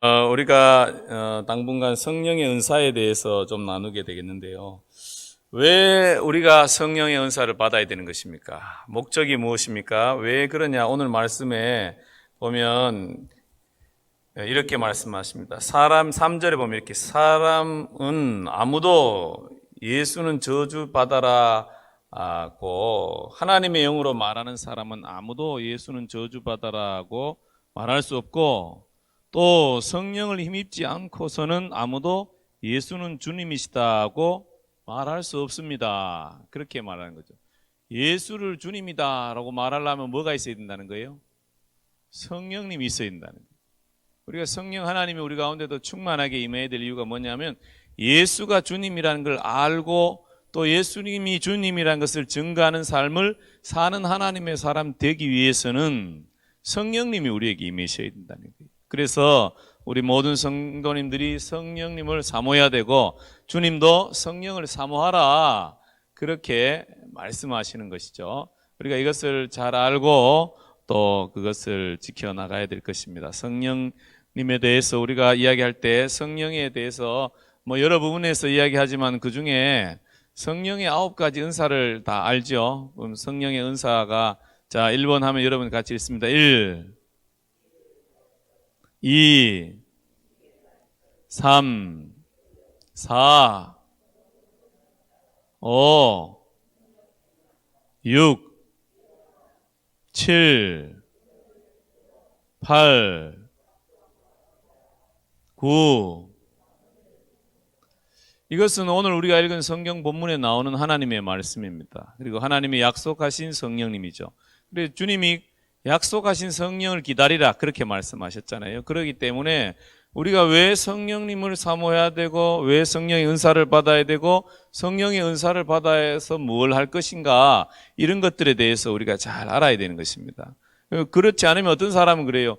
우리가 당분간 성령의 은사에 대해서 좀 나누게 되겠는데요. 왜 우리가 성령의 은사를 받아야 되는 것입니까? 목적이 무엇입니까? 왜 그러냐? 오늘 말씀에 보면 이렇게 말씀하십니다. 3절에 보면 이렇게 사람은 아무도 예수는 저주받아라고 하나님의 영으로 말하는 사람은 아무도 예수는 저주받아라고 말할 수 없고 또 성령을 힘입지 않고서는 아무도 예수는 주님이시다고 말할 수 없습니다. 그렇게 말하는 거죠. 예수를 주님이다라고 말하려면 뭐가 있어야 된다는 거예요? 성령님이 있어야 된다는 거예요. 우리가 성령 하나님이 우리 가운데도 충만하게 임해야 될 이유가 뭐냐면 예수가 주님이라는 걸 알고 또 예수님이 주님이라는 것을 증거하는 삶을 사는 하나님의 사람 되기 위해서는 성령님이 우리에게 임하셔야 된다는 거예요. 그래서 우리 모든 성도님들이 성령님을 사모해야 되고 주님도 성령을 사모하라 그렇게 말씀하시는 것이죠. 우리가 이것을 잘 알고 또 그것을 지켜나가야 될 것입니다. 성령님에 대해서 우리가 이야기할 때 성령에 대해서 여러 부분에서 이야기하지만 그 중에 성령의 9가지 은사를 다 알죠. 그럼 성령의 은사가 자 1번 하면 여러분 같이 읽습니다. 1 2 3 4 5 6 7 8 9 이것은 오늘 우리가 읽은 성경 본문에 나오는 하나님의 말씀입니다. 그리고 하나님이 약속하신 성령님이죠. 그래서 주님이 약속하신 성령을 기다리라 그렇게 말씀하셨잖아요. 그렇기 때문에 우리가 왜 성령님을 사모해야 되고 왜 성령의 은사를 받아야 되고 성령의 은사를 받아서 뭘 할 것인가 이런 것들에 대해서 우리가 잘 알아야 되는 것입니다. 그렇지 않으면 어떤 사람은 그래요.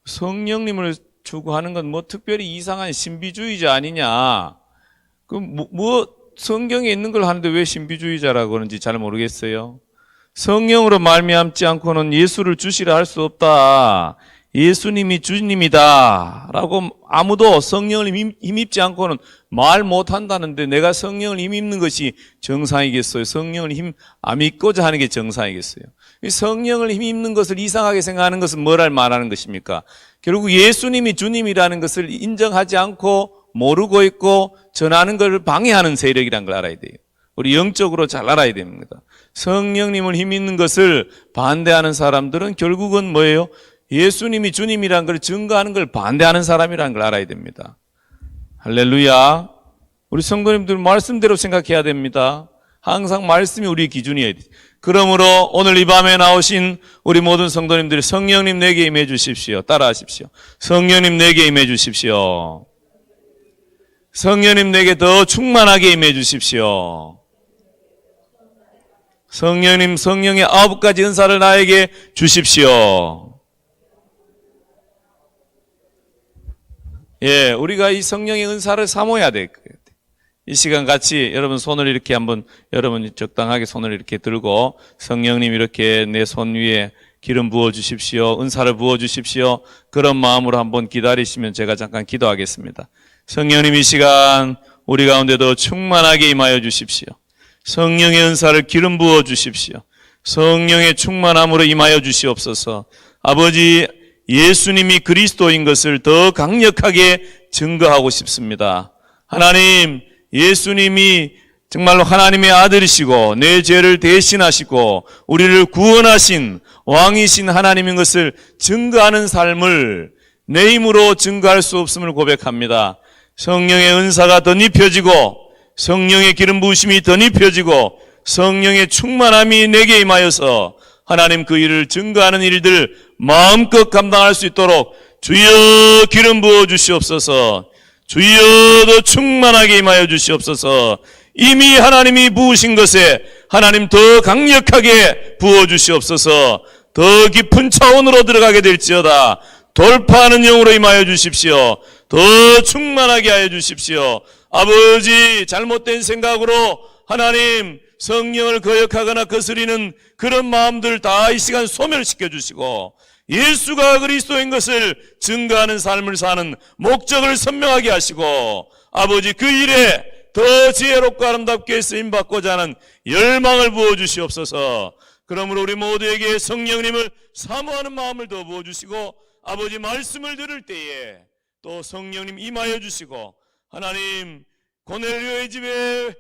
성령님을 추구하는 건 특별히 이상한 신비주의자 아니냐. 성경에 있는 걸 하는데 왜 신비주의자라고 하는지 잘 모르겠어요. 성령으로 말미암지 않고는 예수를 주시라 할 수 없다. 예수님이 주님이다 라고 아무도 성령을 힘입지 않고는 말 못한다는데 내가 성령을 힘입는 것이 정상이겠어요? 성령을 힘 안 입고자 하는 게 정상이겠어요? 성령을 힘입는 것을 이상하게 생각하는 것은 뭐를 말하는 것입니까? 결국 예수님이 주님이라는 것을 인정하지 않고 모르고 있고 전하는 것을 방해하는 세력이라는 걸 알아야 돼요. 우리 영적으로 잘 알아야 됩니다. 성령님을 힘입는 것을 반대하는 사람들은 결국은 뭐예요? 예수님이 주님이라는 걸 증거하는 걸 반대하는 사람이라는 걸 알아야 됩니다. 할렐루야. 우리 성도님들 말씀대로 생각해야 됩니다. 항상 말씀이 우리의 기준이어야 돼요. 그러므로 오늘 이 밤에 나오신 우리 모든 성도님들이 성령님 내게 임해 주십시오. 따라하십시오. 성령님 내게 임해 주십시오. 성령님 내게 더 충만하게 임해 주십시오. 성령님 성령의 9가지 은사를 나에게 주십시오. 예, 우리가 이 성령의 은사를 사모해야 될 거예요. 이 시간 같이 여러분 손을 이렇게 한번 여러분 적당하게 손을 이렇게 들고 성령님 이렇게 내 손 위에 기름 부어 주십시오. 은사를 부어 주십시오. 그런 마음으로 한번 기다리시면 제가 잠깐 기도하겠습니다. 성령님 이 시간 우리 가운데도 충만하게 임하여 주십시오. 성령의 은사를 기름 부어 주십시오. 성령의 충만함으로 임하여 주시옵소서. 아버지 예수님이 그리스도인 것을 더 강력하게 증거하고 싶습니다. 하나님 예수님이 정말로 하나님의 아들이시고 내 죄를 대신하시고 우리를 구원하신 왕이신 하나님인 것을 증거하는 삶을 내 힘으로 증거할 수 없음을 고백합니다. 성령의 은사가 더 입혀지고 성령의 기름 부으심이 더 입혀지고 성령의 충만함이 내게 임하여서 하나님 그 일을 증거하는 일들 마음껏 감당할 수 있도록 주여 기름 부어 주시옵소서. 주여 더 충만하게 임하여 주시옵소서. 이미 하나님이 부으신 것에 하나님 더 강력하게 부어 주시옵소서. 더 깊은 차원으로 들어가게 될지어다. 돌파하는 영으로 임하여 주십시오. 더 충만하게 하여 주십시오. 아버지 잘못된 생각으로 하나님 성령을 거역하거나 거스리는 그런 마음들 다 이 시간 소멸시켜 주시고 예수가 그리스도인 것을 증거하는 삶을 사는 목적을 선명하게 하시고 아버지 그 일에 더 지혜롭고 아름답게 쓰임받고자 하는 열망을 부어주시옵소서. 그러므로 우리 모두에게 성령님을 사모하는 마음을 더 부어주시고 아버지 말씀을 들을 때에 또 성령님 임하여 주시고 하나님 고넬료의 집에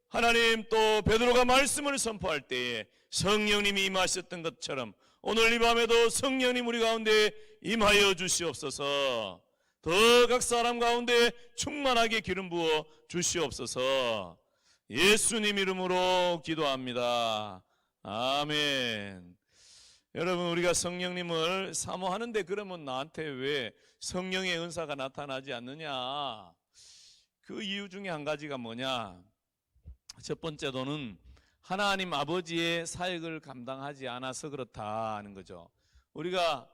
하나님 또 베드로가 말씀을 선포할 때에 성령님이 임하셨던 것처럼 오늘 이 밤에도 성령님 우리 가운데 임하여 주시옵소서. 더 각 사람 가운데 충만하게 기름 부어 주시옵소서. 예수님 이름으로 기도합니다. 아멘. 여러분 우리가 성령님을 사모하는데 그러면 나한테 왜 성령의 은사가 나타나지 않느냐? 그 이유 중에 한 가지가 뭐냐? 첫 번째로는 하나님 아버지의 사역을 감당하지 않아서 그렇다 하는 거죠. 우리가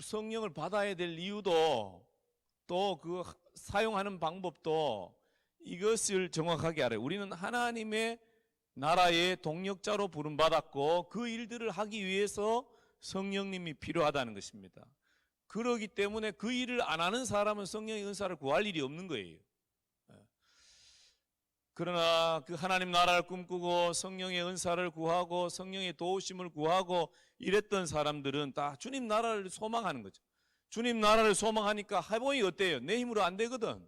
성령을 받아야 될 이유도 또 그 사용하는 방법도 이것을 정확하게 알아요. 우리는 하나님의 나라의 동력자로 부름받았고 그 일들을 하기 위해서 성령님이 필요하다는 것입니다. 그러기 때문에 그 일을 안 하는 사람은 성령의 은사를 구할 일이 없는 거예요. 그러나 그 하나님 나라를 꿈꾸고 성령의 은사를 구하고 성령의 도우심을 구하고 이랬던 사람들은 다 주님 나라를 소망하는 거죠. 주님 나라를 소망하니까 해보니 어때요? 내 힘으로 안 되거든.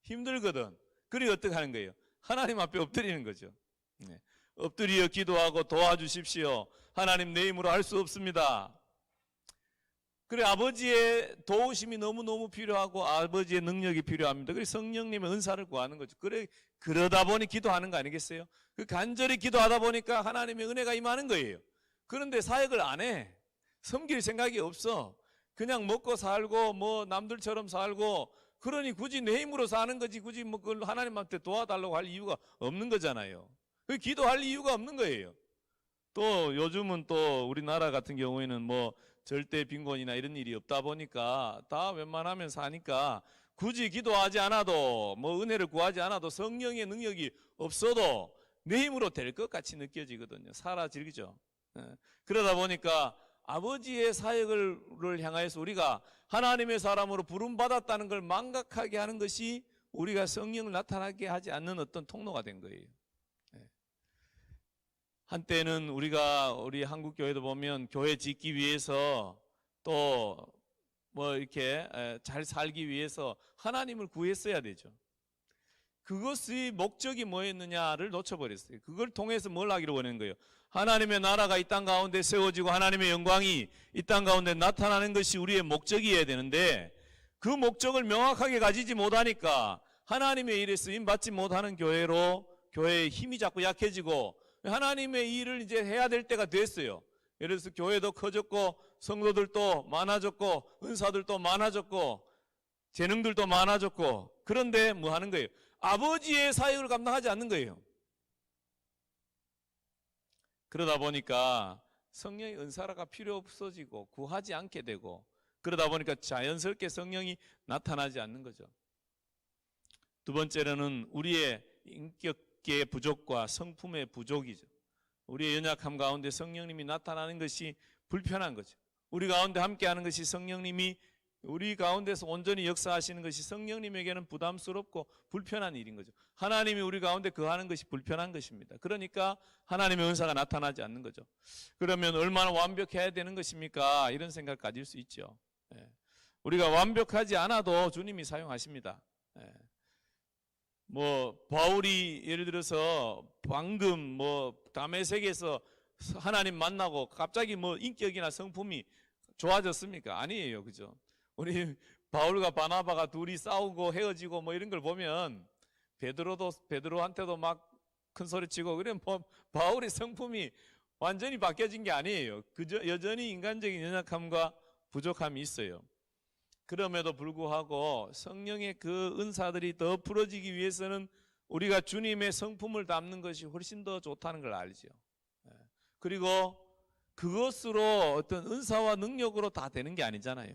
힘들거든. 그래 어떻게 하는 거예요? 하나님 앞에 엎드리는 거죠. 엎드려 기도하고 도와주십시오. 하나님 내 힘으로 할 수 없습니다. 그래 아버지의 도우심이 너무너무 필요하고 아버지의 능력이 필요합니다. 그래 성령님의 은사를 구하는 거죠. 그래 그러다 보니 기도하는 거 아니겠어요? 그 간절히 기도하다 보니까 하나님의 은혜가 임하는 거예요. 그런데 사역을 안 해. 섬길 생각이 없어. 그냥 먹고 살고 뭐 남들처럼 살고 그러니 굳이 내 힘으로 사는 거지 굳이 뭐 그걸 하나님한테 도와달라고 할 이유가 없는 거잖아요. 그 기도할 이유가 없는 거예요. 또 요즘은 또 우리나라 같은 경우에는 뭐 절대 빈곤이나 이런 일이 없다 보니까 다 웬만하면 사니까 굳이 기도하지 않아도 뭐 은혜를 구하지 않아도 성령의 능력이 없어도 내 힘으로 될 것 같이 느껴지거든요. 사라지죠. 그러다 보니까 아버지의 사역을 향하여서 우리가 하나님의 사람으로 부름받았다는 걸 망각하게 하는 것이 우리가 성령을 나타나게 하지 않는 어떤 통로가 된 거예요. 한때는 우리 한국 교회도 보면 교회 짓기 위해서 또 뭐 이렇게 잘 살기 위해서 하나님을 구했어야 되죠. 그것의 목적이 뭐였느냐를 놓쳐버렸어요. 그걸 통해서 뭘 하기를 원하는 거예요? 하나님의 나라가 이 땅 가운데 세워지고 하나님의 영광이 이 땅 가운데 나타나는 것이 우리의 목적이어야 되는데 그 목적을 명확하게 가지지 못하니까 하나님의 일에 쓰임받지 못하는 교회의 힘이 자꾸 약해지고 하나님의 일을 이제 해야 될 때가 됐어요. 예를 들어서 교회도 커졌고 성도들도 많아졌고 은사들도 많아졌고 재능들도 많아졌고 그런데 뭐 하는 거예요? 아버지의 사역을 감당하지 않는 거예요. 그러다 보니까 성령의 은사가 필요 없어지고 구하지 않게 되고 그러다 보니까 자연스럽게 성령이 나타나지 않는 거죠. 두 번째로는 우리의 인격의 부족과 성품의 부족이죠. 우리의 연약함 가운데 성령님이 나타나는 것이 불편한 거죠. 우리 가운데 함께하는 것이 성령님이 우리 가운데서 온전히 역사하시는 것이 성령님에게는 부담스럽고 불편한 일인 거죠. 하나님이 우리 가운데 거하는 것이 불편한 것입니다. 그러니까 하나님의 은사가 나타나지 않는 거죠. 그러면 얼마나 완벽해야 되는 것입니까? 이런 생각을 가질 수 있죠. 우리가 완벽하지 않아도 주님이 사용하십니다. 뭐 바울이 예를 들어서 방금 뭐 다메섹에서 하나님 만나고 갑자기 뭐 인격이나 성품이 좋아졌습니까? 아니에요. 그죠? 우리 바울과 바나바가 둘이 싸우고 헤어지고 뭐 이런 걸 보면 베드로한테도 막 큰 소리 치고 그래 뭐 바울의 성품이 완전히 바뀌어진 게 아니에요. 그저 여전히 인간적인 연약함과 부족함이 있어요. 그럼에도 불구하고 성령의 그 은사들이 더 풀어지기 위해서는 우리가 주님의 성품을 담는 것이 훨씬 더 좋다는 걸 알죠. 그리고 그것으로 어떤 은사와 능력으로 다 되는 게 아니잖아요.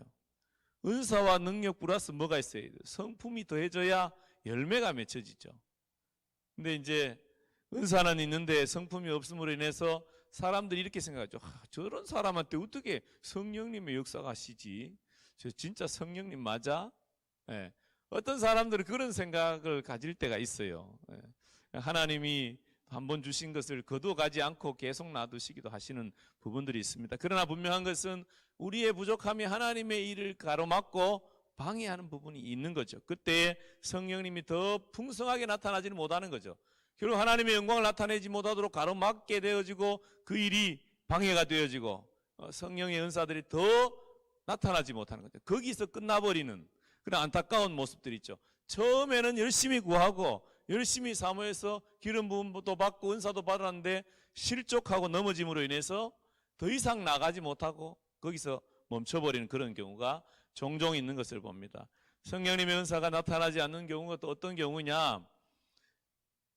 은사와 능력 플러스 뭐가 있어요? 성품이 더해져야 열매가 맺혀지죠. 근데 이제 은사는 있는데 성품이 없음으로 인해서 사람들이 이렇게 생각하죠. 저런 사람한테 어떻게 성령님의 역사가 하시지? 저 진짜 성령님 맞아? 예. 어떤 사람들은 그런 생각을 가질 때가 있어요. 예. 하나님이 한번 주신 것을 거둬가지 않고 계속 놔두시기도 하시는 부분들이 있습니다. 그러나 분명한 것은 우리의 부족함이 하나님의 일을 가로막고 방해하는 부분이 있는 거죠. 그때 성령님이 더 풍성하게 나타나지는 못하는 거죠. 결국 하나님의 영광을 나타내지 못하도록 가로막게 되어지고 그 일이 방해가 되어지고 성령의 은사들이 더 나타나지 못하는 거죠. 거기서 끝나버리는 그런 안타까운 모습들이 있죠. 처음에는 열심히 구하고 열심히 사모해서 기름 부음도 받고 은사도 받았는데 실족하고 넘어짐으로 인해서 더 이상 나가지 못하고 거기서 멈춰버리는 그런 경우가 종종 있는 것을 봅니다. 성령님의 은사가 나타나지 않는 경우가 또 어떤 경우냐?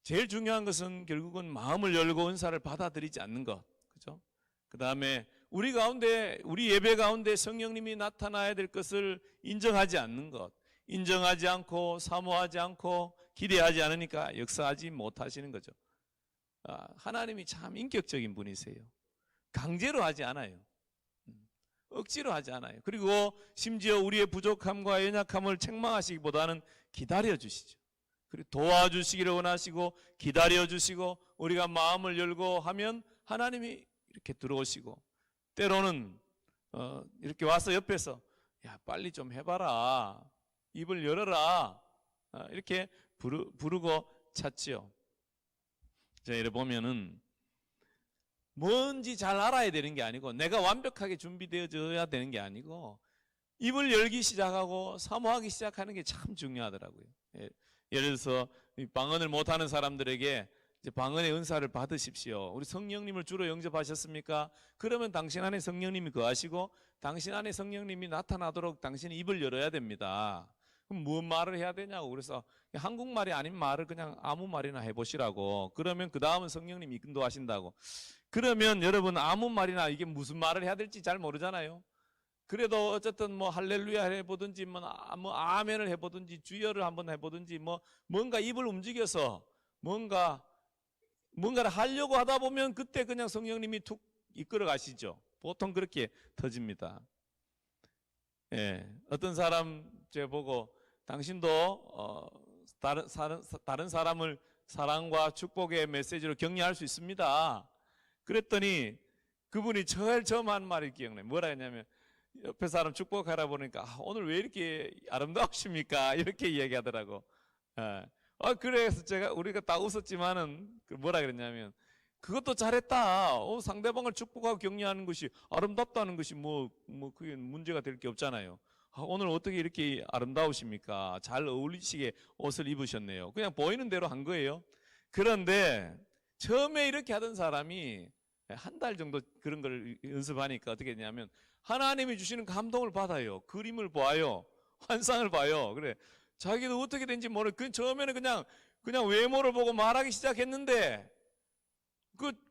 제일 중요한 것은 결국은 마음을 열고 은사를 받아들이지 않는 것. 그죠? 그 다음에 우리 가운데, 우리 예배 가운데 성령님이 나타나야 될 것을 인정하지 않는 것. 인정하지 않고, 사모하지 않고, 기대하지 않으니까 역사하지 못하시는 거죠. 하나님이 참 인격적인 분이세요. 강제로 하지 않아요. 억지로 하지 않아요. 그리고 심지어 우리의 부족함과 연약함을 책망하시기보다는 기다려주시죠. 그리고 도와주시기를 원하시고 기다려주시고 우리가 마음을 열고 하면 하나님이 이렇게 들어오시고 때로는 이렇게 와서 옆에서 야 빨리 좀 해봐라 입을 열어라 이렇게 부르고 찾지요. 자 이래 보면은 뭔지 잘 알아야 되는 게 아니고 내가 완벽하게 준비되어져야 되는 게 아니고 입을 열기 시작하고 사모하기 시작하는 게 참 중요하더라고요. 예를 들어서 방언을 못하는 사람들에게 이제 방언의 은사를 받으십시오. 우리 성령님을 주로 영접하셨습니까? 그러면 당신 안에 성령님이 거하시고 당신 안에 성령님이 나타나도록 당신이 입을 열어야 됩니다. 그럼 무슨 말을 해야 되냐고. 그래서 한국말이 아닌 말을 그냥 아무 말이나 해보시라고. 그러면 그 다음은 성령님이 인도하신다고. 그러면 여러분 아무 말이나 이게 무슨 말을 해야 될지 잘 모르잖아요. 그래도 어쨌든 뭐 할렐루야 해보든지 뭐 아멘을 해보든지 주여를 한번 해보든지 뭔가 입을 움직여서 뭔가를 하려고 하다 보면 그때 그냥 성령님이 툭 이끌어 가시죠. 보통 그렇게 터집니다. 예, 어떤 사람 제가 보고 당신도 다른 사람을 사랑과 축복의 메시지로 격려할 수 있습니다. 그랬더니 그분이 제일 처음 한 말이 기억나요. 뭐라 했냐면 옆에 사람 축복하라 보니까 오늘 왜 이렇게 아름다우십니까? 이렇게 이야기하더라고. 예. 그래서 우리가 다 웃었지만은 뭐라 그랬냐면 그것도 잘했다. 상대방을 축복하고 격려하는 것이 아름답다는 것이 그게 문제가 될 게 없잖아요. 오늘 어떻게 이렇게 아름다우십니까? 잘 어울리시게 옷을 입으셨네요. 그냥 보이는 대로 한 거예요. 그런데 처음에 이렇게 하던 사람이 한 달 정도 그런 걸 연습하니까 어떻게 되냐면 하나님이 주시는 감동을 받아요. 그림을 봐요. 환상을 봐요. 그래. 자기도 어떻게 된지 처음에는 그냥 외모를 보고 말하기 시작했는데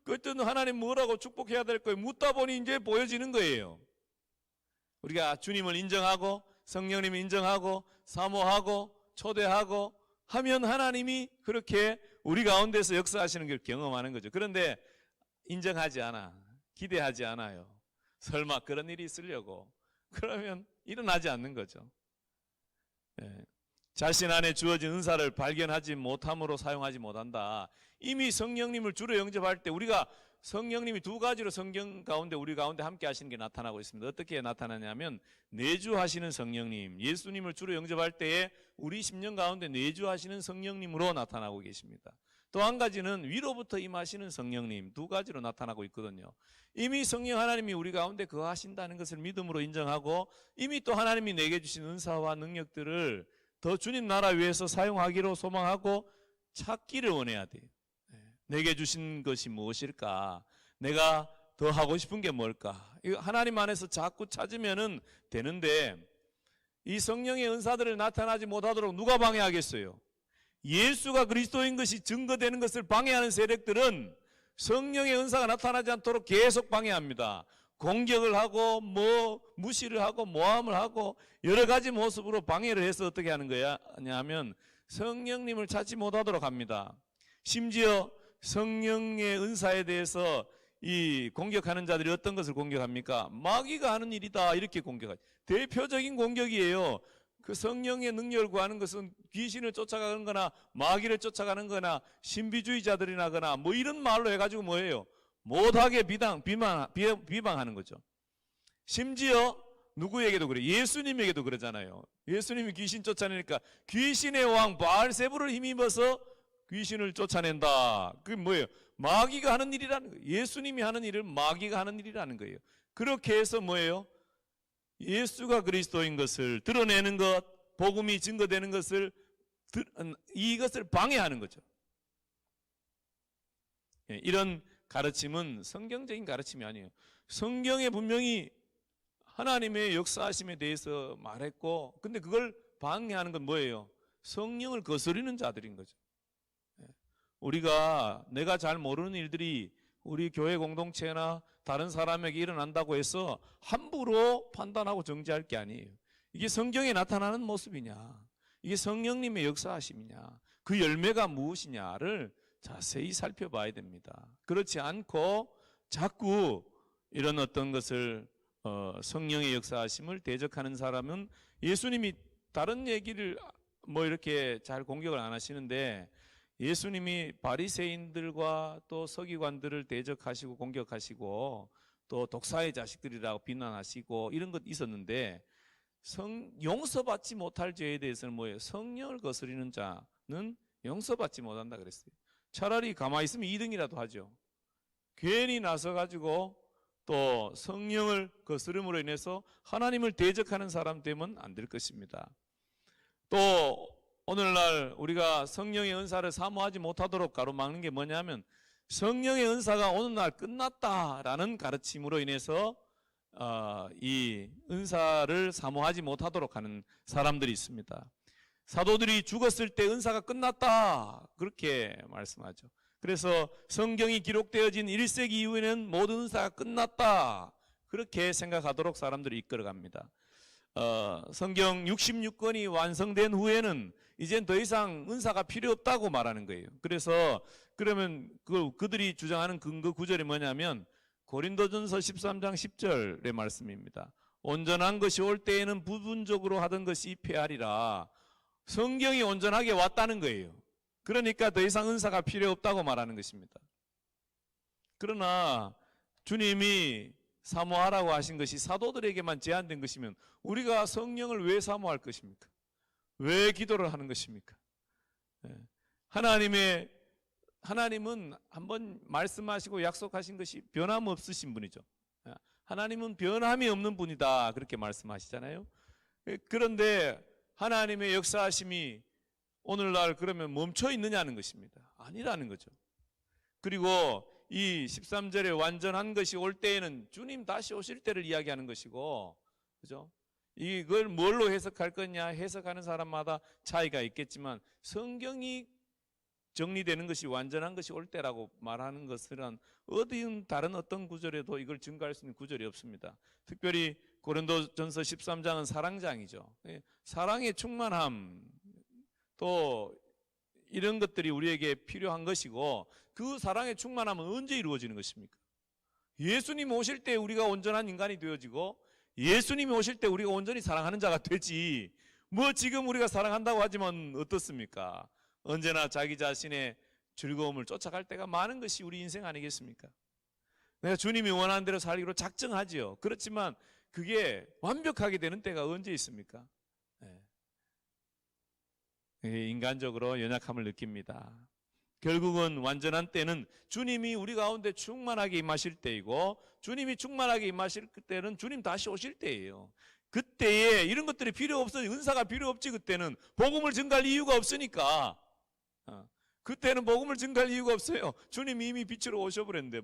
그때는 하나님 뭐라고 축복해야 될 거예요. 묻다 보니 이제 보여지는 거예요. 우리가 주님을 인정하고 성령님을 인정하고 사모하고 초대하고 하면 하나님이 그렇게 우리 가운데서 역사하시는 걸 경험하는 거죠. 그런데 인정하지 않아. 기대하지 않아요. 설마 그런 일이 있으려고. 그러면 일어나지 않는 거죠. 예. 자신 안에 주어진 은사를 발견하지 못함으로 사용하지 못한다. 이미 성령님을 주로 영접할 때 우리가 성령님이 두 가지로 성경 가운데 우리 가운데 함께 하시는 게 나타나고 있습니다. 어떻게 나타나냐면 내주하시는 성령님, 예수님을 주로 영접할 때에 우리 심령 가운데 내주하시는 성령님으로 나타나고 계십니다. 또 한 가지는 위로부터 임하시는 성령님, 두 가지로 나타나고 있거든요. 이미 성령 하나님이 우리 가운데 거하신다는 것을 믿음으로 인정하고 이미 또 하나님이 내게 주신 은사와 능력들을 더 주님 나라 위해서 사용하기로 소망하고 찾기를 원해야 돼요. 내게 주신 것이 무엇일까? 내가 더 하고 싶은 게 뭘까? 이거 하나님 안에서 자꾸 찾으면은 되는데 이 성령의 은사들을 나타나지 못하도록 누가 방해하겠어요? 예수가 그리스도인 것이 증거되는 것을 방해하는 세력들은 성령의 은사가 나타나지 않도록 계속 방해합니다. 공격을 하고 무시를 하고 모함을 하고 여러 가지 모습으로 방해를 해서 어떻게 하는 거야? 하냐면 성령님을 찾지 못하도록 합니다. 심지어 성령의 은사에 대해서 이 공격하는 자들이 어떤 것을 공격합니까? 마귀가 하는 일이다 이렇게 공격하죠. 대표적인 공격이에요. 그 성령의 능력을 구하는 것은 귀신을 쫓아가는 거나 마귀를 쫓아가는 거나 신비주의자들이나거나 뭐 이런 말로 해가지고 뭐예요? 못하게 비방하는 거죠. 심지어 누구에게도 그래. 예수님에게도 그러잖아요. 예수님이 귀신 쫓아내니까 귀신의 왕 바알세불을 힘입어서 귀신을 쫓아낸다. 그게 뭐예요? 마귀가 하는 일이라는 거예요. 예수님이 하는 일을 마귀가 하는 일이라는 거예요. 그렇게 해서 뭐예요? 예수가 그리스도인 것을 드러내는 것, 복음이 증거되는 것을 이것을 방해하는 거죠. 이런 가르침은 성경적인 가르침이 아니에요. 성경에 분명히 하나님의 역사하심에 대해서 말했고, 근데 그걸 방해하는 건 뭐예요? 성령을 거스르는 자들인 거죠. 우리가 내가 잘 모르는 일들이 우리 교회 공동체나 다른 사람에게 일어난다고 해서 함부로 판단하고 정죄할 게 아니에요. 이게 성경에 나타나는 모습이냐, 이게 성령님의 역사하심이냐, 그 열매가 무엇이냐를 자세히 살펴봐야 됩니다. 그렇지 않고 자꾸 이런 어떤 것을 성령의 역사하심을 대적하는 사람은 예수님이 다른 얘기를 뭐 이렇게 잘 공격을 안 하시는데 예수님이 바리새인들과 또 서기관들을 대적하시고 공격하시고 또 독사의 자식들이라고 비난하시고 이런 것 있었는데 용서받지 못할 죄에 대해서는 뭐예요? 성령을 거스리는 자는 용서받지 못한다 그랬어요. 차라리 가만히 있으면 2등이라도 하죠. 괜히 나서가지고 또 성령을 거스름으로 인해서 하나님을 대적하는 사람 되면 안 될 것입니다. 또 오늘날 우리가 성령의 은사를 사모하지 못하도록 가로막는 게 뭐냐면 성령의 은사가 어느 날 끝났다라는 가르침으로 인해서 이 은사를 사모하지 못하도록 하는 사람들이 있습니다. 사도들이 죽었을 때 은사가 끝났다 그렇게 말씀하죠. 그래서 성경이 기록되어진 1세기 이후에는 모든 은사가 끝났다 그렇게 생각하도록 사람들이 이끌어갑니다. 성경 66권이 완성된 후에는 이젠 더 이상 은사가 필요 없다고 말하는 거예요. 그래서 그러면 그들이 주장하는 근거 구절이 뭐냐면 고린도전서 13장 10절의 말씀입니다. 온전한 것이 올 때에는 부분적으로 하던 것이 폐하리라. 성경이 온전하게 왔다는 거예요. 그러니까 더 이상 은사가 필요 없다고 말하는 것입니다. 그러나 주님이 사모하라고 하신 것이 사도들에게만 제한된 것이면 우리가 성령을 왜 사모할 것입니까? 왜 기도를 하는 것입니까? 하나님은 한번 말씀하시고 약속하신 것이 변함없으신 분이죠. 하나님은 변함이 없는 분이다 그렇게 말씀하시잖아요. 그런데 하나님의 역사하심이 오늘날 그러면 멈춰 있느냐는 것입니다. 아니라는 거죠. 그리고 이 13절에 완전한 것이 올 때에는 주님 다시 오실 때를 이야기하는 것이고, 그죠? 이걸 뭘로 해석할 거냐 해석하는 사람마다 차이가 있겠지만 성경이 정리되는 것이 완전한 것이 올 때라고 말하는 것은 어디 다른 어떤 구절에도 이걸 증거할 수 있는 구절이 없습니다. 특별히 고린도전서 13장은 사랑장이죠. 사랑의 충만함 또 이런 것들이 우리에게 필요한 것이고 그 사랑의 충만함은 언제 이루어지는 것입니까? 예수님 오실 때 우리가 온전한 인간이 되어지고 예수님이 오실 때 우리가 온전히 사랑하는 자가 되지 뭐 지금 우리가 사랑한다고 하지만 어떻습니까? 언제나 자기 자신의 즐거움을 쫓아갈 때가 많은 것이 우리 인생 아니겠습니까? 내가 주님이 원하는 대로 살기로 작정하지요. 그렇지만 그게 완벽하게 되는 때가 언제 있습니까? 인간적으로 연약함을 느낍니다. 결국은 완전한 때는 주님이 우리 가운데 충만하게 임하실 때이고 주님이 충만하게 임하실 때는 주님 다시 오실 때예요. 그때에 이런 것들이 필요 없어요. 은사가 필요 없지. 그때는 복음을 증가할 이유가 없으니까. 그때는 복음을 증가할 이유가 없어요. 주님이 이미 빛으로 오셔버렸는데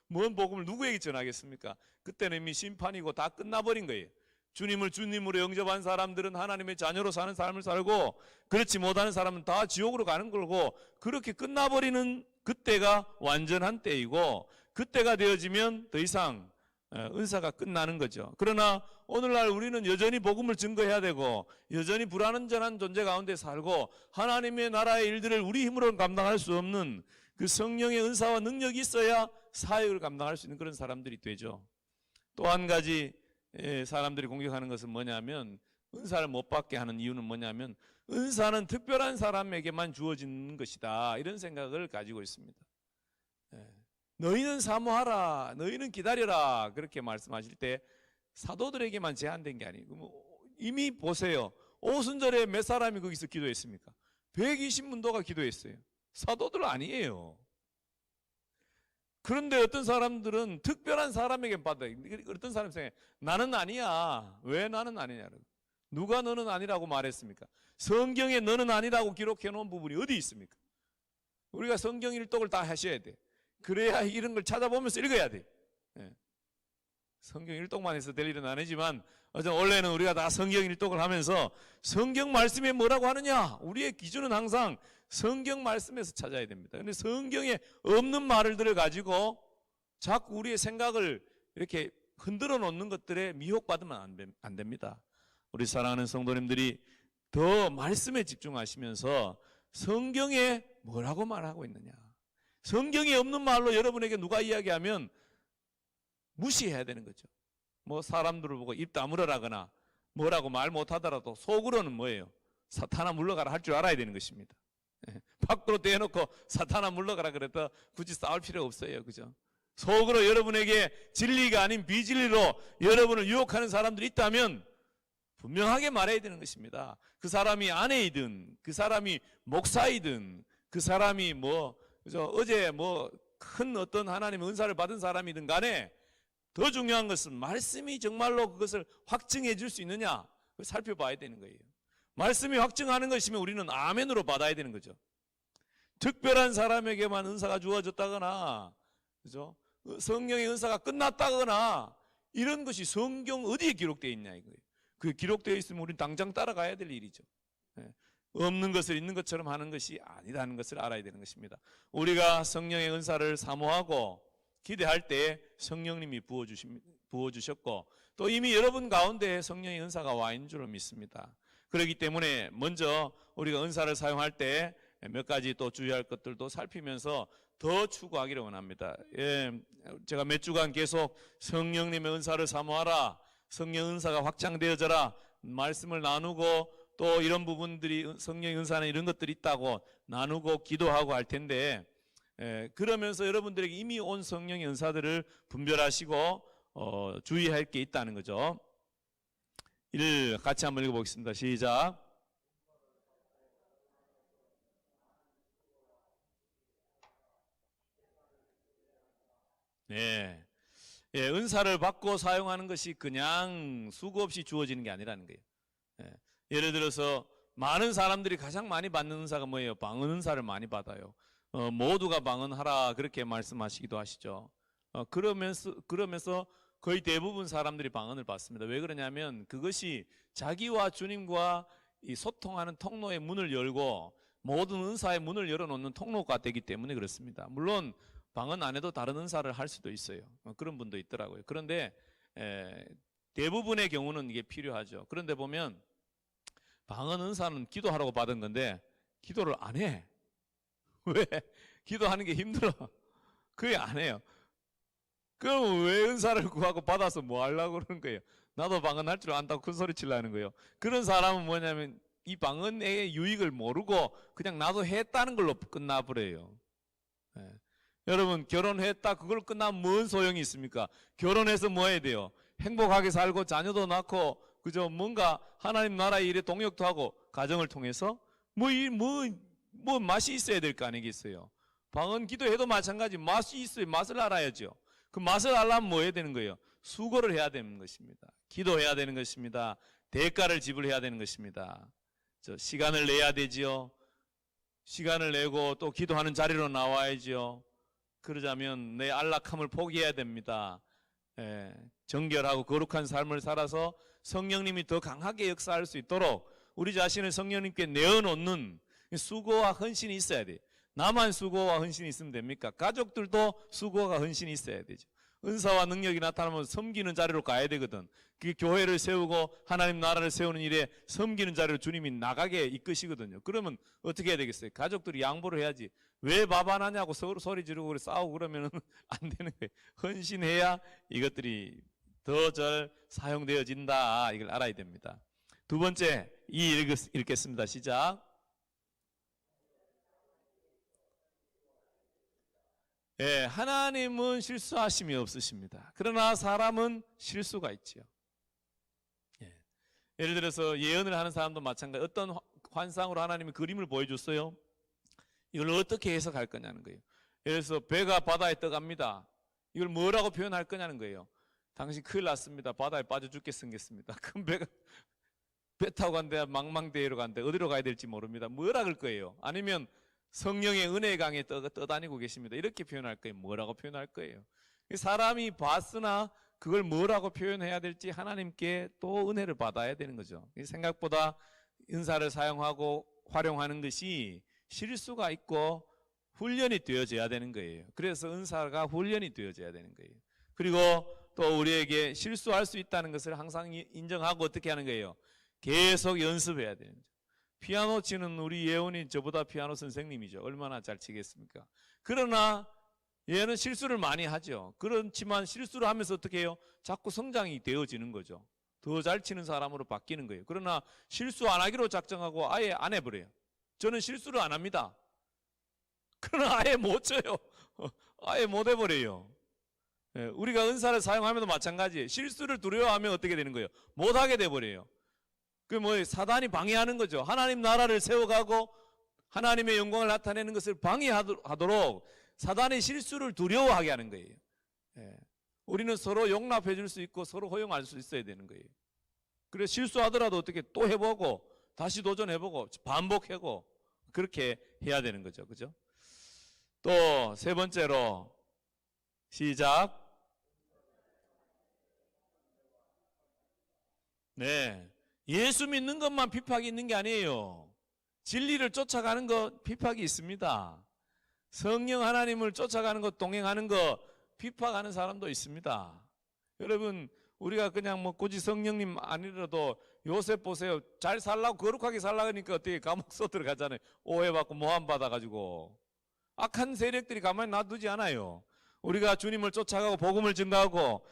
뭔 복음을 누구에게 전하겠습니까? 그때는 이미 심판이고 다 끝나버린 거예요. 주님을 주님으로 영접한 사람들은 하나님의 자녀로 사는 삶을 살고 그렇지 못하는 사람은 다 지옥으로 가는 거고 그렇게 끝나버리는 그때가 완전한 때이고 그때가 되어지면 더 이상 은사가 끝나는 거죠. 그러나 오늘날 우리는 여전히 복음을 증거해야 되고 여전히 불완전한 존재 가운데 살고 하나님의 나라의 일들을 우리 힘으로는 감당할 수 없는 그 성령의 은사와 능력이 있어야 사역을 감당할 수 있는 그런 사람들이 되죠. 또 한 가지 사람들이 공격하는 것은 뭐냐면, 은사를 못 받게 하는 이유는 뭐냐면, 은사는 특별한 사람에게만 주어지는 것이다, 이런 생각을 가지고 있습니다. 너희는 사모하라, 너희는 기다려라, 그렇게 말씀하실 때 사도들에게만 제한된 게 아니고, 이미 보세요. 오순절에 몇 사람이 거기서 기도했습니까? 120문도가 기도했어요. 사도들 아니에요. 그런데 어떤 사람들은 특별한 사람에게 받아요. 어떤 사람이 생각해, 나는 아니야. 왜 나는 아니냐고. 누가 너는 아니라고 말했습니까? 성경에 너는 아니라고 기록해 놓은 부분이 어디 있습니까? 우리가 성경 일독을 다 하셔야 돼. 그래야 이런 걸 찾아보면서 읽어야 돼. 성경 일독만 해서 될 일은 아니지만, 원래는 우리가 다 성경 일독을 하면서 성경 말씀에 뭐라고 하느냐? 우리의 기준은 항상 성경 말씀에서 찾아야 됩니다. 그런데 성경에 없는 말들을 가지고 자꾸 우리의 생각을 이렇게 흔들어 놓는 것들에 미혹받으면 안 됩니다. 우리 사랑하는 성도님들이 더 말씀에 집중하시면서 성경에 뭐라고 말하고 있느냐? 성경에 없는 말로 여러분에게 누가 이야기하면 무시해야 되는 거죠. 뭐 사람들을 보고 입 다물어라거나 뭐라고 말 못하더라도 속으로는 뭐예요? 사탄아 물러가라 할 줄 알아야 되는 것입니다. 밖으로 대놓고 사탄아 물러가라 그래도 굳이 싸울 필요 없어요. 그죠? 속으로 여러분에게 진리가 아닌 비진리로 여러분을 유혹하는 사람들이 있다면 분명하게 말해야 되는 것입니다. 그 사람이 아내이든 그 사람이 목사이든 그 사람이 어제 큰 어떤 하나님의 은사를 받은 사람이든 간에 더 중요한 것은 말씀이 정말로 그것을 확증해 줄 수 있느냐, 그걸 살펴봐야 되는 거예요. 말씀이 확증하는 것이면 우리는 아멘으로 받아야 되는 거죠. 특별한 사람에게만 은사가 주어졌다거나, 그죠? 성령의 은사가 끝났다거나, 이런 것이 성경 어디에 기록되어 있냐 이거예요. 그게 기록되어 있으면 우리는 당장 따라가야 될 일이죠. 없는 것을 있는 것처럼 하는 것이 아니라는 것을 알아야 되는 것입니다. 우리가 성령의 은사를 사모하고 기대할 때 성령님이 부어주셨고 또 이미 여러분 가운데 성령의 은사가 와 있는 줄로 믿습니다. 그렇기 때문에 먼저 우리가 은사를 사용할 때 몇 가지 또 주의할 것들도 살피면서 더 추구하기를 원합니다. 제가 몇 주간 계속 성령님의 은사를 사모하라, 성령 은사가 확장되어져라 말씀을 나누고 또 이런 부분들이 성령의 은사는 이런 것들이 있다고 나누고 기도하고 할 텐데 그러면서 여러분들에게 이미 온 성령의 은사들을 분별하시고 주의할 게 있다는 거죠. 이를 같이 한번 읽어보겠습니다. 시작. 네. 은사를 받고 사용하는 것이 그냥 수고 없이 주어지는 게 아니라는 거예요. 예를 들어서 많은 사람들이 가장 많이 받는 은사가 뭐예요? 방언 은사를 많이 받아요. 모두가 방언하라 그렇게 말씀하시기도 하시죠. 그러면서 거의 대부분 사람들이 방언을 받습니다. 왜 그러냐면 그것이 자기와 주님과 이 소통하는 통로의 문을 열고 모든 은사의 문을 열어놓는 통로가 되기 때문에 그렇습니다. 물론 방언 안 해도 다른 은사를 할 수도 있어요. 그런 분도 있더라고요. 그런데 대부분의 경우는 이게 필요하죠. 그런데 보면 방언 은사는 기도하라고 받은 건데 기도를 안 해. 왜? 기도하는 게 힘들어. 그게 안 해요. 그럼 왜 은사를 구하고 받아서 뭐 하려고 그러는 거예요? 나도 방언할 줄 안다고 큰 소리 치려는 거예요. 그런 사람은 뭐냐면 이 방언의 유익을 모르고 그냥 나도 했다는 걸로 끝나버려요. 여러분 결혼했다 그걸 끝나면 뭔 소용이 있습니까? 결혼해서 뭐 해야 돼요? 행복하게 살고 자녀도 낳고 그저 뭔가 하나님 나라의 일에 동역도 하고 가정을 통해서 뭐 맛이 있어야 될 거 아니겠어요? 방언 기도해도 마찬가지 맛이 있어요. 맛을 알아야죠. 그 맛을 알려면 뭐 해야 되는 거예요? 수고를 해야 되는 것입니다. 기도해야 되는 것입니다. 대가를 지불해야 되는 것입니다. 시간을 내야 되지요. 시간을 내고 또 기도하는 자리로 나와야지요. 그러자면 내 안락함을 포기해야 됩니다. 정결하고 거룩한 삶을 살아서 성령님이 더 강하게 역사할 수 있도록 우리 자신을 성령님께 내어놓는 수고와 헌신이 있어야 돼요. 나만 수고와 헌신이 있으면 됩니까? 가족들도 수고와 헌신이 있어야 되죠. 은사와 능력이 나타나면 섬기는 자리로 가야 되거든. 그게 교회를 세우고 하나님 나라를 세우는 일에 섬기는 자리로 주님이 나가게 이끄시거든요. 그러면 어떻게 해야 되겠어요? 가족들이 양보를 해야지. 왜 밥 안 하냐고 서로 소리 지르고 그래 싸우고 그러면 안 되는 거예요. 헌신해야 이것들이 더 잘 사용되어진다. 이걸 알아야 됩니다. 두 번째, 읽겠습니다. 시작. 예, 하나님은 실수하심이 없으십니다. 그러나 사람은 실수가 있지요. 예. 예를 들어서 예언을 하는 사람도 마찬가지. 어떤 환상으로 하나님이 그림을 보여줬어요. 이걸 어떻게 해석할 거냐는 거예요. 예를 들어서 배가 바다에 떠갑니다. 이걸 뭐라고 표현할 거냐는 거예요. 당신 큰일 났습니다. 바다에 빠져 죽게 생겼습니다. 큰 배가 배 타고 간대, 망망대해로 간대, 어디로 가야 될지 모릅니다. 뭐라 그럴 거예요? 아니면 성령의 은혜의 강에 떠다니고 계십니다. 이렇게 표현할 거예요. 뭐라고 표현할 거예요? 사람이 봤으나 그걸 뭐라고 표현해야 될지 하나님께 또 은혜를 받아야 되는 거죠. 생각보다 은사를 사용하고 활용하는 것이 실수가 있고 훈련이 되어져야 되는 거예요. 그래서 은사가 훈련이 되어져야 되는 거예요. 그리고 또 우리에게 실수할 수 있다는 것을 항상 인정하고 어떻게 하는 거예요? 계속 연습해야 되는 거죠. 피아노 치는 우리 예원이 저보다 피아노 선생님이죠. 얼마나 잘 치겠습니까? 그러나 얘는 실수를 많이 하죠. 그렇지만 실수를 하면서 어떻게 해요? 자꾸 성장이 되어지는 거죠. 더 잘 치는 사람으로 바뀌는 거예요. 그러나 실수 안 하기로 작정하고 아예 안 해버려요. 저는 실수를 안 합니다. 그러나 아예 못 쳐요. 아예 못 해버려요. 우리가 은사를 사용하면도 마찬가지예요. 실수를 두려워하면 어떻게 되는 거예요? 못하게 돼버려요. 사단이 방해하는 거죠. 하나님 나라를 세워가고 하나님의 영광을 나타내는 것을 방해하도록 사단의 실수를 두려워하게 하는 거예요. 우리는 서로 용납해 줄 수 있고 서로 허용할 수 있어야 되는 거예요. 그래서 실수하더라도 어떻게 또 해보고 다시 도전해보고 반복하고 그렇게 해야 되는 거죠. 그죠? 또 세 번째로 시작. 네. 예수 믿는 것만 비판이 있는 게 아니에요. 진리를 쫓아가는 것 비판이 있습니다. 성령 하나님을 쫓아가는 것, 동행하는 것 비판하는 사람도 있습니다. 여러분, 우리가 그냥 굳이 성령님 아니라도 요셉 보세요. 잘 살라고, 거룩하게 살라고 하니까 어떻게 감옥 속 들어가잖아요. 오해받고 모함받아가지고. 악한 세력들이 가만히 놔두지 않아요. 우리가 주님을 쫓아가고 복음을 증가하고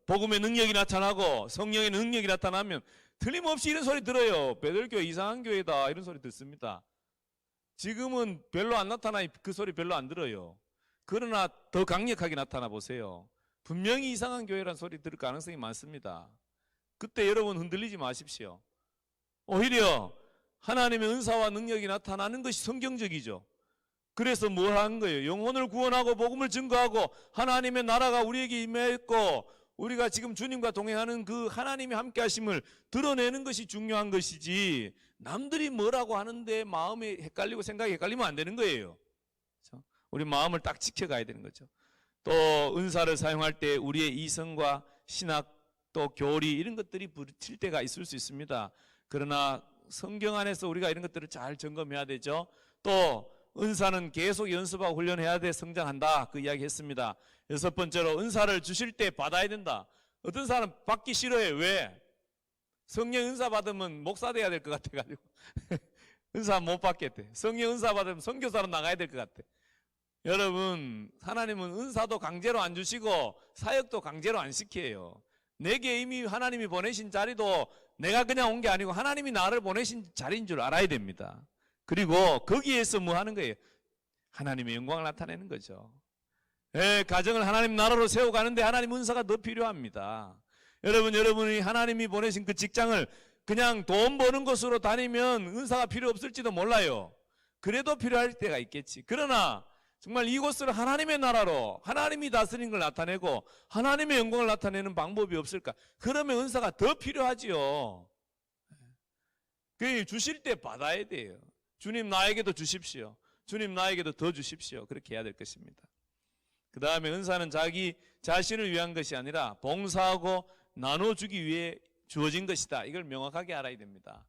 복음의 능력이 나타나고 성령의 능력이 나타나면 틀림없이 이런 소리 들어요. 베들교회 이상한 교회다 이런 소리 듣습니다. 지금은 별로 안 나타나, 그 소리 별로 안 들어요. 그러나 더 강력하게 나타나 보세요. 분명히 이상한 교회라는 소리 들을 가능성이 많습니다. 그때 여러분 흔들리지 마십시오. 오히려 하나님의 은사와 능력이 나타나는 것이 성경적이죠. 그래서 뭘 한 거예요? 영혼을 구원하고 복음을 증거하고 하나님의 나라가 우리에게 임했고 우리가 지금 주님과 동행하는 그 하나님이 함께 하심을 드러내는 것이 중요한 것이지 남들이 뭐라고 하는데 마음이 헷갈리고 생각이 헷갈리면 안 되는 거예요. 그렇죠? 우리 마음을 딱 지켜가야 되는 거죠. 또 은사를 사용할 때 우리의 이성과 신학 또 교리 이런 것들이 부딪힐 때가 있을 수 있습니다. 그러나 성경 안에서 우리가 이런 것들을 잘 점검해야 되죠. 또 은사는 계속 연습하고 훈련해야 돼 성장한다. 그 이야기 했습니다. 여섯 번째로 은사를 주실 때 받아야 된다. 어떤 사람은 받기 싫어해. 왜? 성령 은사 받으면 목사 돼야 될 것 같아가지고 은사 못 받겠대. 성령 은사 받으면 선교사로 나가야 될 것 같아. 여러분, 하나님은 은사도 강제로 안 주시고 사역도 강제로 안 시켜요. 내게 이미 하나님이 보내신 자리도 내가 그냥 온 게 아니고 하나님이 나를 보내신 자리인 줄 알아야 됩니다. 그리고 거기에서 뭐 하는 거예요? 하나님의 영광을 나타내는 거죠. 가정을 하나님 나라로 세워가는데 하나님 은사가 더 필요합니다. 여러분이 하나님이 보내신 그 직장을 그냥 돈 버는 것으로 다니면 은사가 필요 없을지도 몰라요. 그래도 필요할 때가 있겠지. 그러나 정말 이곳을 하나님의 나라로 하나님이 다스리는 걸 나타내고 하나님의 영광을 나타내는 방법이 없을까? 그러면 은사가 더 필요하지요. 그 주실 때 받아야 돼요. 주님 나에게도 주십시오. 주님 나에게도 더 주십시오. 그렇게 해야 될 것입니다. 그 다음에 은사는 자기 자신을 위한 것이 아니라 봉사하고 나눠주기 위해 주어진 것이다. 이걸 명확하게 알아야 됩니다.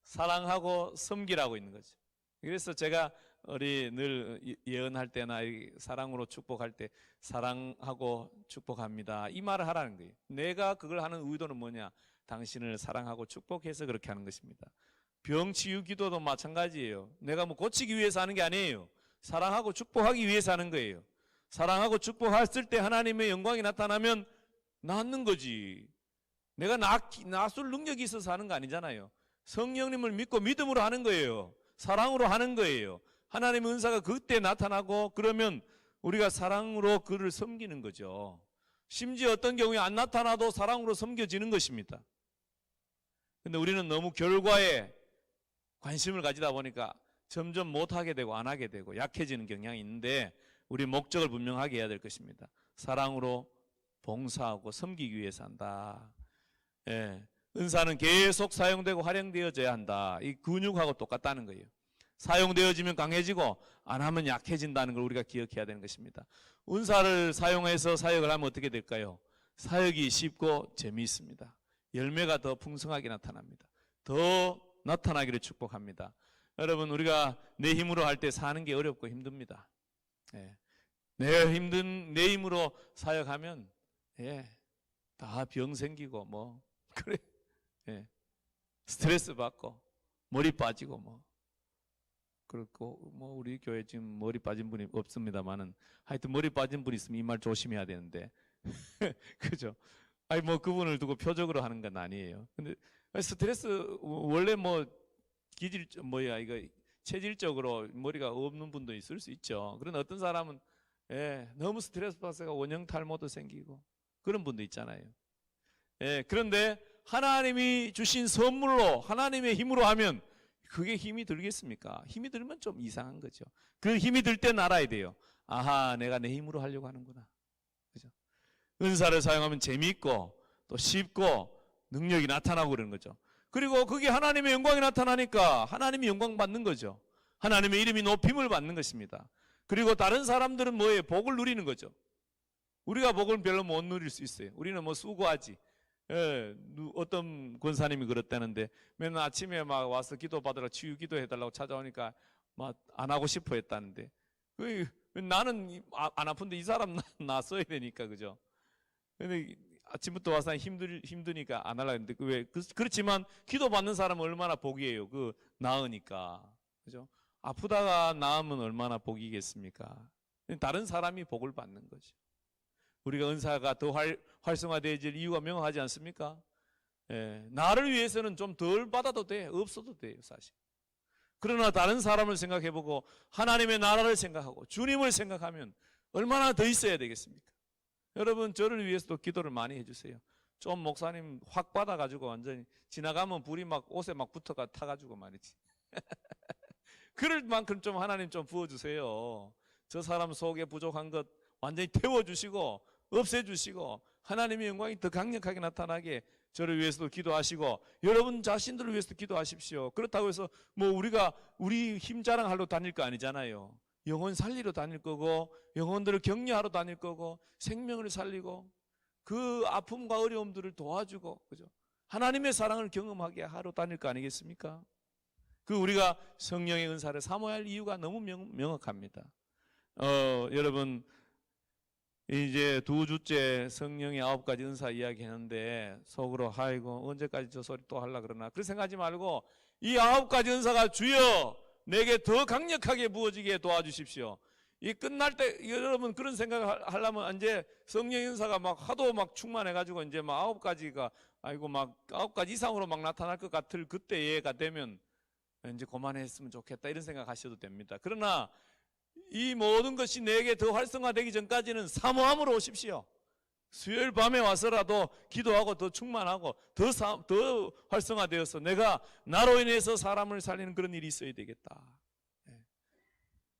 사랑하고 섬기라고 있는 거죠. 그래서 제가 우리 늘 예언할 때나 사랑으로 축복할 때 사랑하고 축복합니다. 이 말을 하라는 거예요. 내가 그걸 하는 의도는 뭐냐? 당신을 사랑하고 축복해서 그렇게 하는 것입니다. 병 치유 기도도 마찬가지예요. 내가 뭐 고치기 위해서 하는 게 아니에요. 사랑하고 축복하기 위해서 하는 거예요. 사랑하고 축복했을 때 하나님의 영광이 나타나면 낫는 거지. 내가 낫을 능력이 있어서 하는 거 아니잖아요. 성령님을 믿고 믿음으로 하는 거예요. 사랑으로 하는 거예요. 하나님의 은사가 그때 나타나고 그러면 우리가 사랑으로 그를 섬기는 거죠. 심지어 어떤 경우에 안 나타나도 사랑으로 섬겨지는 것입니다. 근데 우리는 너무 결과에 관심을 가지다 보니까 점점 못하게 되고 안 하게 되고 약해지는 경향이 있는데 우리 목적을 분명하게 해야 될 것입니다. 사랑으로 봉사하고 섬기기 위해서 한다. 예. 은사는 계속 사용되고 활용되어져야 한다. 이 근육하고 똑같다는 거예요. 사용되어지면 강해지고 안 하면 약해진다는 걸 우리가 기억해야 되는 것입니다. 은사를 사용해서 사역을 하면 어떻게 될까요? 사역이 쉽고 재미있습니다. 열매가 더 풍성하게 나타납니다. 더 나타나기를 축복합니다. 여러분, 우리가 내 힘으로 할 때 사는 게 어렵고 힘듭니다. 예. 내 힘으로 사역하면 다 병 생기고 그래. 예. 스트레스 받고 머리 빠지고 그렇고 우리 교회 지금 머리 빠진 분이 없습니다만은 하여튼 머리 빠진 분이 있으면 이 말 조심해야 되는데 그죠? 아니 그분을 두고 표적으로 하는 건 아니에요. 근데 스트레스 원래 이거 체질적으로 머리가 없는 분도 있을 수 있죠. 그런데 어떤 사람은 너무 스트레스 받아서 원형 탈모도 생기고 그런 분도 있잖아요. 그런데 하나님이 주신 선물로 하나님의 힘으로 하면 그게 힘이 들겠습니까? 힘이 들면 좀 이상한 거죠. 그 힘이 들 땐 알아야 돼요. 아하, 내가 내 힘으로 하려고 하는구나. 그죠? 은사를 사용하면 재미있고 또 쉽고 능력이 나타나고 그러는 거죠. 그리고 그게 하나님의 영광이 나타나니까 하나님이 영광 받는 거죠. 하나님의 이름이 높임을 받는 것입니다. 그리고 다른 사람들은 뭐예요? 복을 누리는 거죠. 우리가 복을 별로 못 누릴 수 있어요. 우리는 수고하지. 어떤 권사님이 그랬다는데 맨날 아침에 와서 기도 받으라 치유 기도 해달라고 찾아오니까 안 하고 싶어 했다는데 나는 안 아픈데 이 사람 나 써야 되니까 그죠? 근데 아침부터 와서 힘드니까 안 하려고 했는데 그렇지만 기도 받는 사람은 얼마나 복이에요. 나으니까 그죠? 아프다가 나으면 얼마나 복이겠습니까? 다른 사람이 복을 받는 거죠. 우리가 은사가 더 활성화되어질 이유가 명확하지 않습니까? 나를 위해서는 좀 덜 받아도 돼. 없어도 돼요, 사실. 그러나 다른 사람을 생각해보고 하나님의 나라를 생각하고 주님을 생각하면 얼마나 더 있어야 되겠습니까? 여러분, 저를 위해서도 기도를 많이 해주세요. 좀 목사님 확 받아가지고 완전히 지나가면 불이 옷에 붙어가 타가지고 말이지. 그럴 만큼 좀 하나님 좀 부어주세요. 저 사람 속에 부족한 것 완전히 태워주시고 없애주시고 하나님의 영광이 더 강력하게 나타나게 저를 위해서도 기도하시고 여러분 자신들을 위해서도 기도하십시오. 그렇다고 해서 우리 힘 자랑하러 다닐 거 아니잖아요. 영혼 살리러 다닐 거고 영혼들을 격려하러 다닐 거고 생명을 살리고 그 아픔과 어려움들을 도와주고 그죠? 하나님의 사랑을 경험하게 하러 다닐 거 아니겠습니까? 우리가 성령의 은사를 사모해야 할 이유가 너무 명확합니다. 여러분 이제 2주째 성령의 9가지 은사 이야기 했는데 속으로 아이고 언제까지 저 소리 또 하려고 그러나 그렇게 생각하지 말고 이 9가지 은사가 주여 내게 더 강력하게 부어지게 도와주십시오. 이 끝날 때 여러분 그런 생각을 하려면 이제 성령의 은사가 하도 충만해가지고 이제 9가지가 아이고 9가지 이상으로 나타날 것 같을 그때가 되면 이제 그만했으면 좋겠다 이런 생각 하셔도 됩니다. 그러나 이 모든 것이 내게 더 활성화되기 전까지는 사모함으로 오십시오. 수요일 밤에 와서라도 기도하고 더 충만하고 더 활성화되어서 내가 나로 인해서 사람을 살리는 그런 일이 있어야 되겠다.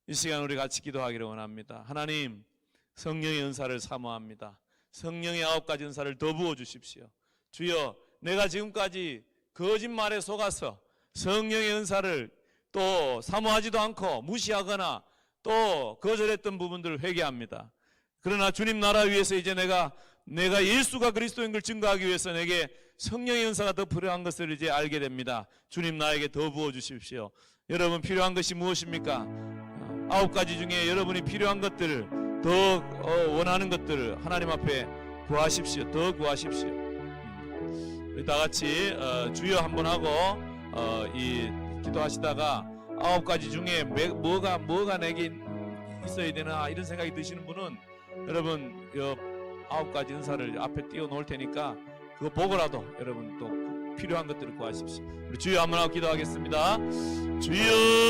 이 시간 우리 같이 기도하기를 원합니다. 하나님, 성령의 은사를 사모합니다. 성령의 9가지 은사를 더 부어주십시오. 주여, 내가 지금까지 거짓말에 속아서 성령의 은사를 또 사모하지도 않고 무시하거나 또 거절했던 부분들을 회개합니다. 그러나 주님 나라 위해서 이제 내가 예수가 그리스도인 걸 증거하기 위해서 내게 성령의 은사가 더 필요한 것을 이제 알게 됩니다. 주님 나에게 더 부어주십시오. 여러분 필요한 것이 무엇입니까? 9가지 중에 여러분이 필요한 것들, 더 원하는 것들을 하나님 앞에 구하십시오. 더 구하십시오. 우리 다 같이 주여 한번 하고 이 기도하시다가 9가지 중에 뭐가 내게 있어야 되나 이런 생각이 드시는 분은 여러분 9가지 은사를 앞에 띄워 놓을 테니까 그거 보고라도 여러분 또 필요한 것들을 구하십시오. 우리 주여 한번 하고 기도하겠습니다. 주여